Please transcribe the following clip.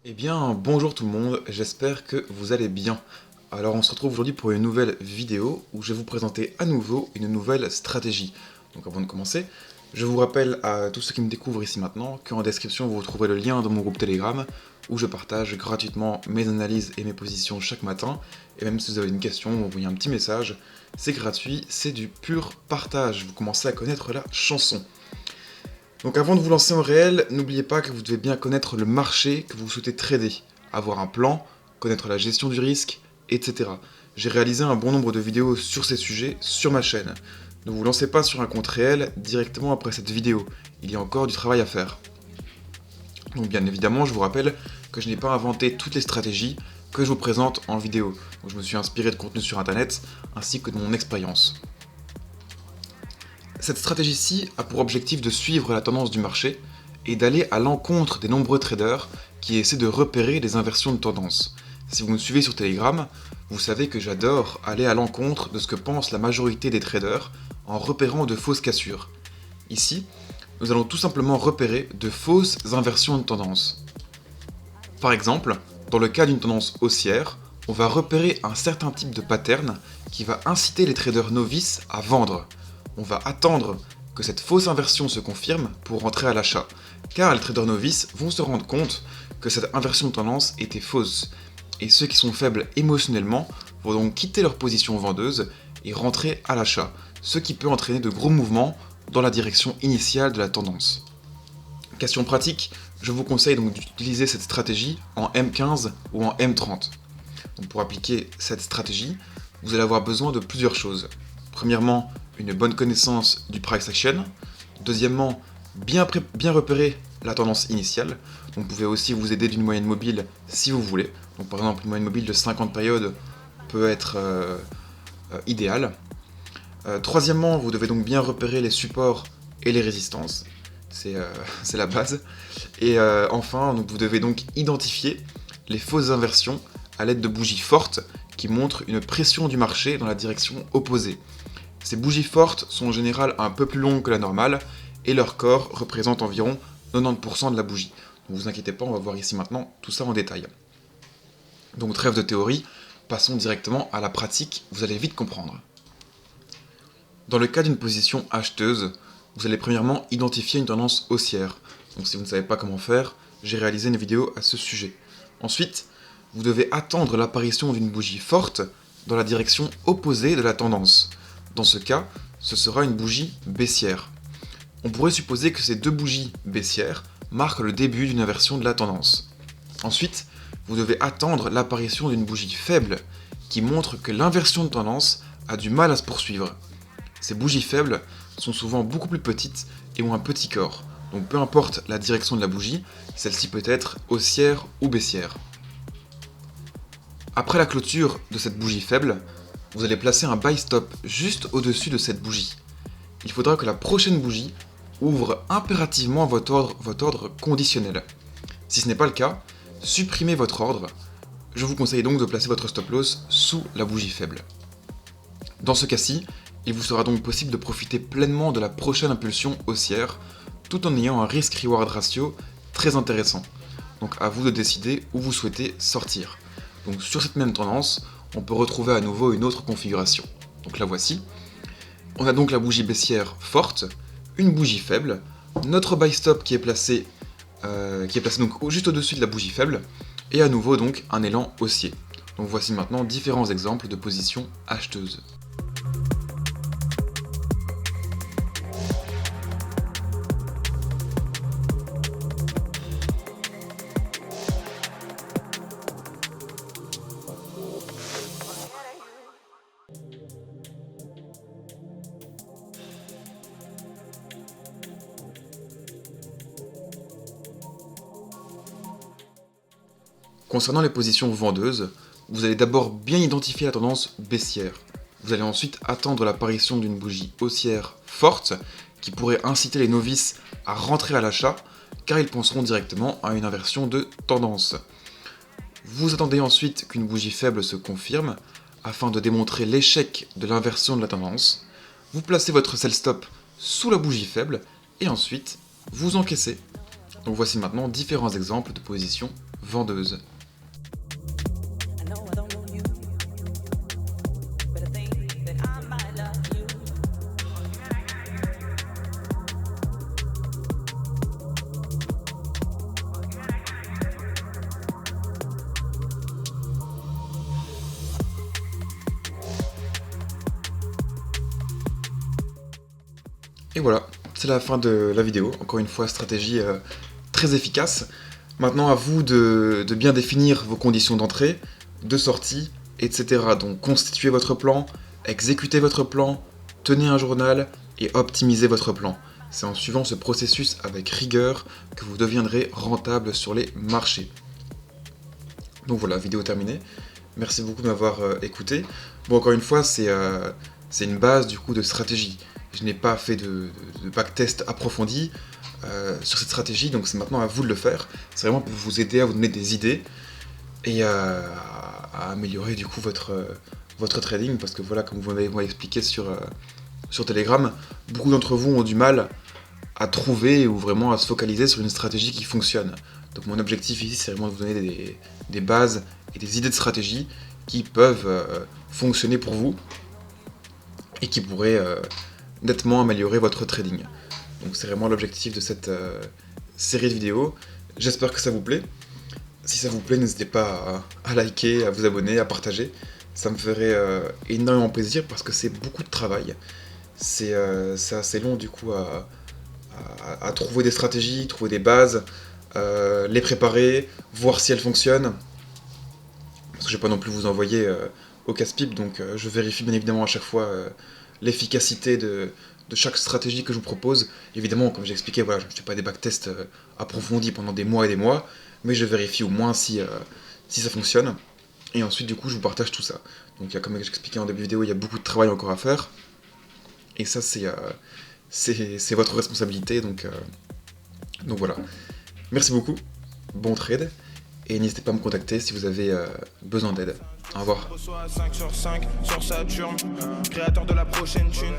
Eh bien, bonjour tout le monde, j'espère que vous allez bien. Alors on se retrouve aujourd'hui pour une nouvelle vidéo où je vais vous présenter à nouveau une nouvelle stratégie. Donc avant de commencer, je vous rappelle à tous ceux qui me découvrent ici maintenant qu'en description vous retrouverez le lien de mon groupe Telegram où je partage gratuitement mes analyses et mes positions chaque matin. Et même si vous avez une question, vous envoyez un petit message, c'est gratuit, c'est du pur partage. Vous commencez à connaître la chanson. Donc avant de vous lancer en réel, n'oubliez pas que vous devez bien connaître le marché que vous souhaitez trader, avoir un plan, connaître la gestion du risque, etc. J'ai réalisé un bon nombre de vidéos sur ces sujets sur ma chaîne. Ne vous lancez pas sur un compte réel directement après cette vidéo, il y a encore du travail à faire. Donc bien évidemment, je vous rappelle que je n'ai pas inventé toutes les stratégies que je vous présente en vidéo. Donc je me suis inspiré de contenu sur internet ainsi que de mon expérience. Cette stratégie-ci a pour objectif de suivre la tendance du marché et d'aller à l'encontre des nombreux traders qui essaient de repérer des inversions de tendance. Si vous me suivez sur Telegram, vous savez que j'adore aller à l'encontre de ce que pense la majorité des traders en repérant de fausses cassures. Ici, nous allons tout simplement repérer de fausses inversions de tendance. Par exemple, dans le cas d'une tendance haussière, on va repérer un certain type de pattern qui va inciter les traders novices à vendre. On va attendre que cette fausse inversion se confirme pour rentrer à l'achat, car les traders novices vont se rendre compte que cette inversion de tendance était fausse, et ceux qui sont faibles émotionnellement vont donc quitter leur position vendeuse et rentrer à l'achat, ce qui peut entraîner de gros mouvements dans la direction initiale de la tendance. Question pratique, je vous conseille donc d'utiliser cette stratégie en M15 ou en M30. Donc pour appliquer cette stratégie, vous allez avoir besoin de plusieurs choses. Premièrement, une bonne connaissance du price action. Deuxièmement, bien repérer la tendance initiale. Donc vous pouvez aussi vous aider d'une moyenne mobile si vous voulez. Donc par exemple, une moyenne mobile de 50 périodes peut être idéale. Troisièmement, vous devez donc bien repérer les supports et les résistances. C'est la base. Et enfin, donc vous devez donc identifier les fausses inversions à l'aide de bougies fortes qui montrent une pression du marché dans la direction opposée. Ces bougies fortes sont en général un peu plus longues que la normale et leur corps représente environ 90% de la bougie. Donc vous inquiétez pas, on va voir ici maintenant tout ça en détail. Donc trêve de théorie, passons directement à la pratique, vous allez vite comprendre. Dans le cas d'une position acheteuse, vous allez premièrement identifier une tendance haussière. Donc si vous ne savez pas comment faire, j'ai réalisé une vidéo à ce sujet. Ensuite, vous devez attendre l'apparition d'une bougie forte dans la direction opposée de la tendance. Dans ce cas, ce sera une bougie baissière. On pourrait supposer que ces deux bougies baissières marquent le début d'une inversion de la tendance. Ensuite, vous devez attendre l'apparition d'une bougie faible qui montre que l'inversion de tendance a du mal à se poursuivre. Ces bougies faibles sont souvent beaucoup plus petites et ont un petit corps, donc peu importe la direction de la bougie, celle-ci peut être haussière ou baissière. Après la clôture de cette bougie faible, vous allez placer un buy stop juste au-dessus de cette bougie. Il faudra que la prochaine bougie ouvre impérativement votre ordre conditionnel. Si ce n'est pas le cas, supprimez votre ordre. Je vous conseille donc de placer votre stop loss sous la bougie faible. Dans ce cas-ci, il vous sera donc possible de profiter pleinement de la prochaine impulsion haussière, tout en ayant un risk-reward ratio très intéressant. Donc à vous de décider où vous souhaitez sortir. Donc sur cette même tendance, on peut retrouver à nouveau une autre configuration. Donc la voici. On a donc la bougie baissière forte, une bougie faible, notre buy stop qui est placé donc juste au-dessus de la bougie faible, et à nouveau donc un élan haussier. Donc voici maintenant différents exemples de positions acheteuses. Concernant les positions vendeuses, vous allez d'abord bien identifier la tendance baissière. Vous allez ensuite attendre l'apparition d'une bougie haussière forte qui pourrait inciter les novices à rentrer à l'achat car ils penseront directement à une inversion de tendance. Vous attendez ensuite qu'une bougie faible se confirme afin de démontrer l'échec de l'inversion de la tendance. Vous placez votre sell stop sous la bougie faible et ensuite vous encaissez. Donc voici maintenant différents exemples de positions vendeuse. Et voilà, c'est la fin de la vidéo. Encore une fois, stratégie très efficace. Maintenant, à vous de bien définir vos conditions d'entrée, de sortie, etc. Donc, constituez votre plan, exécutez votre plan, tenez un journal et optimisez votre plan. C'est en suivant ce processus avec rigueur que vous deviendrez rentable sur les marchés. Donc voilà, vidéo terminée. Merci beaucoup de m'avoir écouté. Bon, encore une fois, c'est une base du coup de stratégie. Je n'ai pas fait de backtest approfondi sur cette stratégie, donc c'est maintenant à vous de le faire. C'est vraiment pour vous aider à vous donner des idées et à améliorer du coup votre trading, parce que voilà, comme vous m'avez expliqué sur Telegram, beaucoup d'entre vous ont du mal à trouver ou vraiment à se focaliser sur une stratégie qui fonctionne. Donc mon objectif ici, c'est vraiment de vous donner des bases et des idées de stratégie qui peuvent fonctionner pour vous et qui pourraient nettement améliorer votre trading. Donc c'est vraiment l'objectif de cette série de vidéos. J'espère que ça vous plaît. Si ça vous plaît, n'hésitez pas à liker, à vous abonner, à partager. Ça me ferait énormément plaisir parce que c'est beaucoup de travail. C'est assez long du coup à trouver des stratégies, trouver des bases, les préparer, voir si elles fonctionnent. Parce que je ne vais pas non plus vous envoyer au casse-pipe, donc je vérifie bien évidemment à chaque fois l'efficacité de chaque stratégie que je vous propose. Évidemment, comme j'ai expliqué, voilà, je ne fais pas des backtests approfondis pendant des mois et des mois, mais je vérifie au moins si ça fonctionne. Et ensuite, du coup, je vous partage tout ça. Donc, comme j'expliquais en début de vidéo, il y a beaucoup de travail encore à faire. Et ça, c'est votre responsabilité. Donc voilà. Merci beaucoup. Bon trade. Et n'hésitez pas à me contacter si vous avez besoin d'aide. Au revoir. 5 sur 5 sur Saturne, créateur de la prochaine thune.